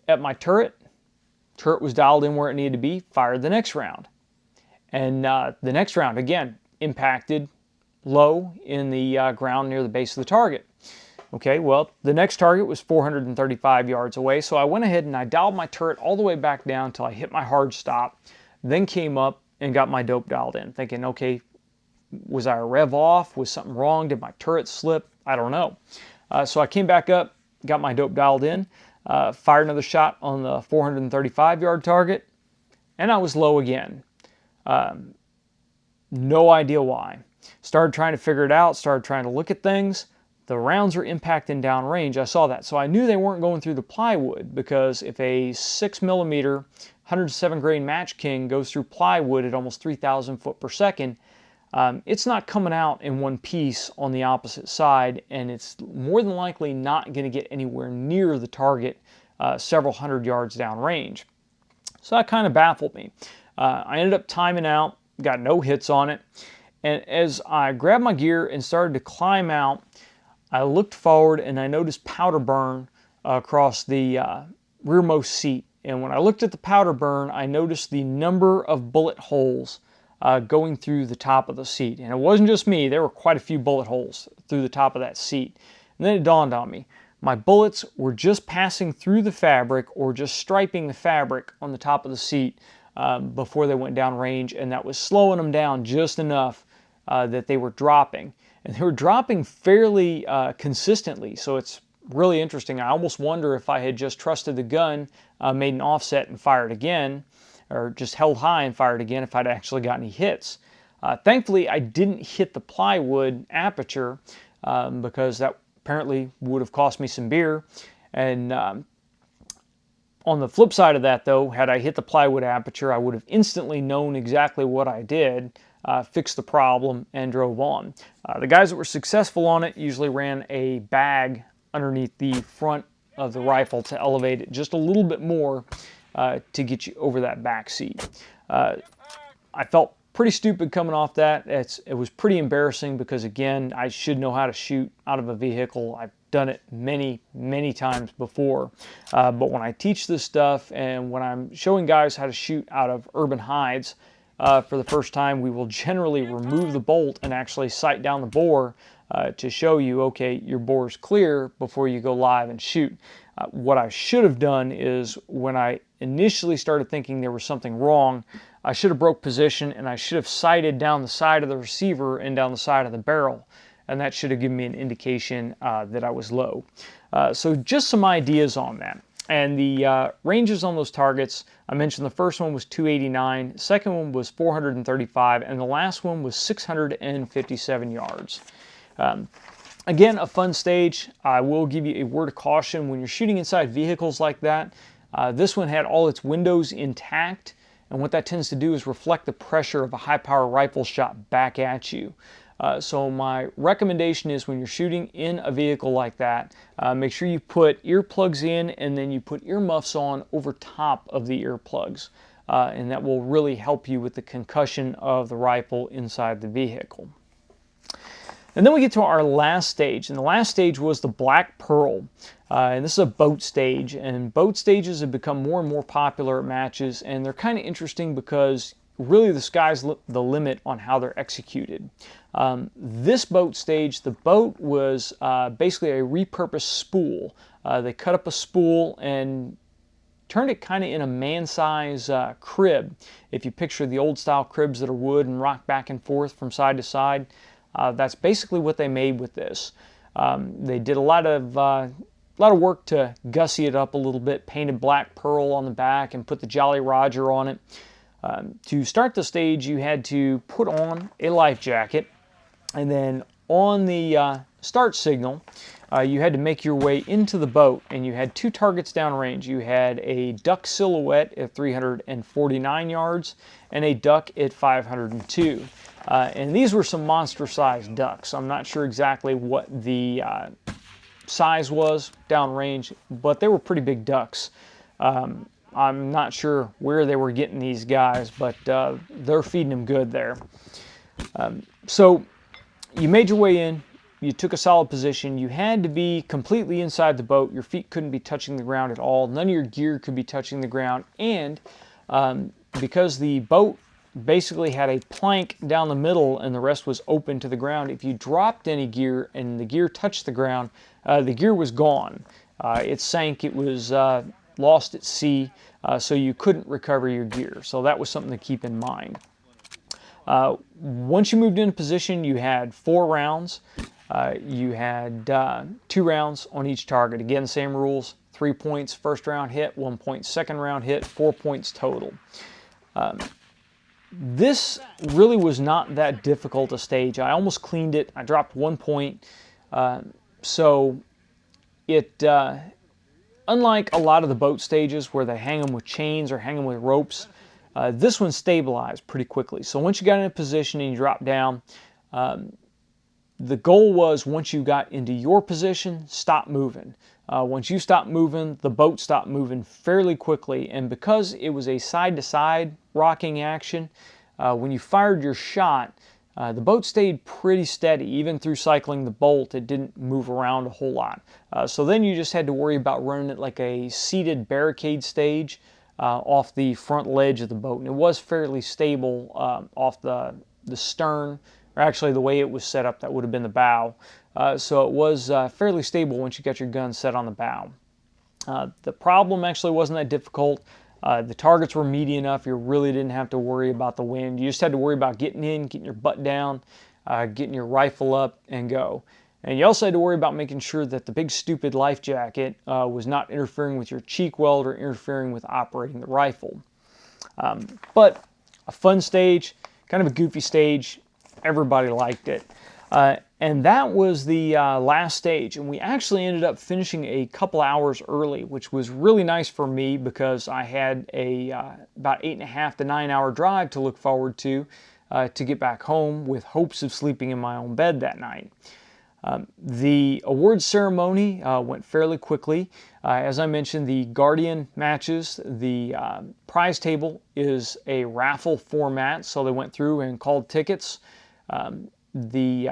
at my turret. Turret was dialed in where it needed to be, fired the next round. And the next round, again, impacted low in the ground near the base of the target. Okay, well, the next target was 435 yards away, so I went ahead and I dialed my turret all the way back down until I hit my hard stop, then came up and got my dope dialed in, thinking, okay, was I a rev off? Was something wrong? Did my turret slip? I don't know. So I came back up, got my dope dialed in, fired another shot on the 435-yard target, and I was low again. No idea why. Started trying to figure it out, started trying to look at things. The rounds are impacting downrange. I saw that. So I knew they weren't going through the plywood, because if a 6mm 107 grain Match King goes through plywood at almost 3,000 foot per second, it's not coming out in one piece on the opposite side, and it's more than likely not going to get anywhere near the target several hundred yards downrange. So that kind of baffled me. I ended up timing out, got no hits on it, and as I grabbed my gear and started to climb out, I looked forward and I noticed powder burn across the rearmost seat. And when I looked at the powder burn, I noticed the number of bullet holes going through the top of the seat. And it wasn't just me, there were quite a few bullet holes through the top of that seat. And then it dawned on me, my bullets were just passing through the fabric or just striping the fabric on the top of the seat before they went down range, and that was slowing them down just enough that they were dropping. And they were dropping fairly consistently, so it's really interesting. I almost wonder if I had just trusted the gun, made an offset and fired again, or just held high and fired again, if I'd actually got any hits. Thankfully, I didn't hit the plywood aperture because that apparently would have cost me some beer. And on the flip side of that, though, had I hit the plywood aperture, I would have instantly known exactly what I did, fixed the problem, and drove on. The guys that were successful on it usually ran a bag underneath the front of the rifle to elevate it just a little bit more to get you over that back seat. I felt pretty stupid coming off that. It was pretty embarrassing because, again, I should know how to shoot out of a vehicle. I've done it many, many times before. But when I teach this stuff and when I'm showing guys how to shoot out of urban hides for the first time, we will generally remove the bolt and actually sight down the bore to show you, okay, your bore is clear before you go live and shoot. What I should have done is, when I initially started thinking there was something wrong, I should have broke position and I should have sighted down the side of the receiver and down the side of the barrel. And that should have given me an indication that I was low. So just some ideas on that. And the ranges on those targets, I mentioned the first one was 289, the second one was 435, and the last one was 657 yards. Again, a fun stage. I will give you a word of caution when you're shooting inside vehicles like that. This one had all its windows intact, and what that tends to do is reflect the pressure of a high-power rifle shot back at you. So my recommendation is, when you're shooting in a vehicle like that, make sure you put earplugs in and then you put earmuffs on over top of the earplugs. And that will really help you with the concussion of the rifle inside the vehicle. And then we get to our last stage, and the last stage was the Black Pearl. And this is a boat stage, and boat stages have become more and more popular at matches, and they're kind of interesting because really the sky's the limit on how they're executed. This boat stage, the boat was basically a repurposed spool. They cut up a spool and turned it kind of in a man-size crib. If you picture the old style cribs that are wood and rock back and forth from side to side, that's basically what they made with this. They did a lot of work to gussy it up a little bit, painted Black Pearl on the back and put the Jolly Roger on it. To start the stage, you had to put on a life jacket, and then on the start signal, you had to make your way into the boat, and you had 2 targets downrange. You had a duck silhouette at 349 yards and a duck at 502. And these were some monster-sized ducks. I'm not sure exactly what the size was downrange, but they were pretty big ducks. I'm not sure where they were getting these guys, but they're feeding them good there. So you made your way in. You took a solid position. You had to be completely inside the boat. Your feet couldn't be touching the ground at all. None of your gear could be touching the ground. And because the boat basically had a plank down the middle and the rest was open to the ground, if you dropped any gear and the gear touched the ground, the gear was gone. It sank. It was lost at sea, so you couldn't recover your gear. So that was something to keep in mind. Once you moved into position, you had 4 rounds. You had 2 rounds on each target. Again, same rules: 3 points first round hit, 1 point second round hit, 4 points total. This really was not that difficult a stage. I almost cleaned it. I dropped 1 point. So it, unlike a lot of the boat stages where they hang them with chains or hang them with ropes, this one stabilized pretty quickly. So once you got in a position and you dropped down, the goal was, once you got into your position, stop moving. Once you stopped moving, the boat stopped moving fairly quickly. And because it was a side-to-side rocking action, when you fired your shot, the boat stayed pretty steady. Even through cycling the bolt, it didn't move around a whole lot. So then you just had to worry about running it like a seated barricade stage off the front ledge of the boat. And it was fairly stable off the stern, or actually the way it was set up, that would have been the bow. So it was fairly stable once you got your gun set on the bow. The problem actually wasn't that difficult. The targets were meaty enough. You really didn't have to worry about the wind. You just had to worry about getting in, getting your butt down, getting your rifle up, and go. And you also had to worry about making sure that the big stupid life jacket was not interfering with your cheek weld or interfering with operating the rifle. But a fun stage, kind of a goofy stage. Everybody liked it. And that was the last stage. And we actually ended up finishing a couple hours early, which was really nice for me because I had a about 8.5 to 9 hour drive to look forward to get back home, with hopes of sleeping in my own bed that night. The awards ceremony went fairly quickly. As I mentioned, the Guardian matches, the prize table is a raffle format, so they went through and called tickets. They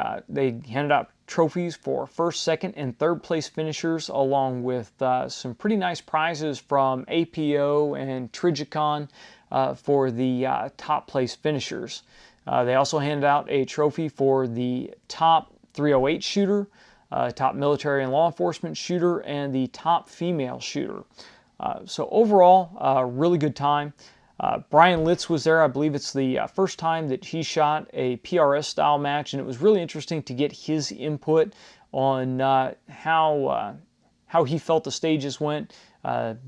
handed out trophies for first, second, and third place finishers, along with some pretty nice prizes from APO and Trigicon for the top place finishers. They also handed out a trophy for the top 308 shooter, top military and law enforcement shooter, and the top female shooter. So overall, a really good time. Brian Litz was there. I believe it's the first time that he shot a PRS style match, and it was really interesting to get his input on how he felt the stages went,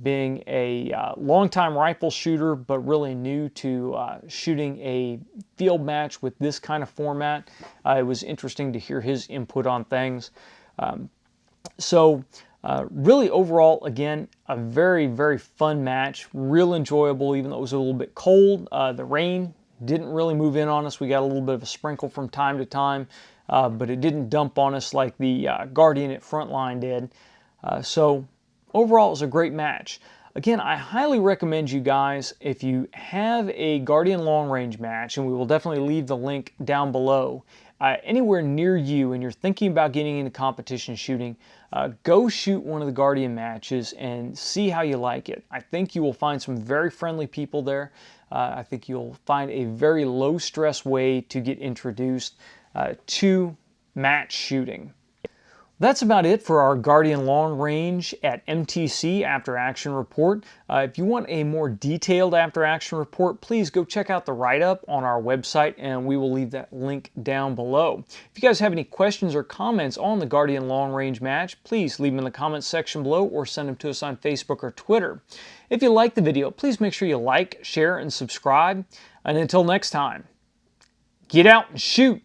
being a longtime rifle shooter but really new to shooting a field match with this kind of format. It was interesting to hear his input on things. Really overall, again, a very, very fun match, real enjoyable, even though it was a little bit cold. The rain didn't really move in on us. We got a little bit of a sprinkle from time to time, but it didn't dump on us like the Guardian at Frontline did. So overall, it was a great match. Again, I highly recommend you guys, if you have a Guardian long range match, and we will definitely leave the link down below, anywhere near you and you're thinking about getting into competition shooting, go shoot one of the Guardian matches and see how you like it. I think you will find some very friendly people there. I think you'll find a very low stress way to get introduced to match shooting. That's about it for our Guardian Long Range at MTC After Action Report. If you want a more detailed After Action Report, please go check out the write-up on our website, and we will leave that link down below. If you guys have any questions or comments on the Guardian Long Range match, please leave them in the comments section below or send them to us on Facebook or Twitter. If you liked the video, please make sure you like, share, and subscribe. And until next time, get out and shoot!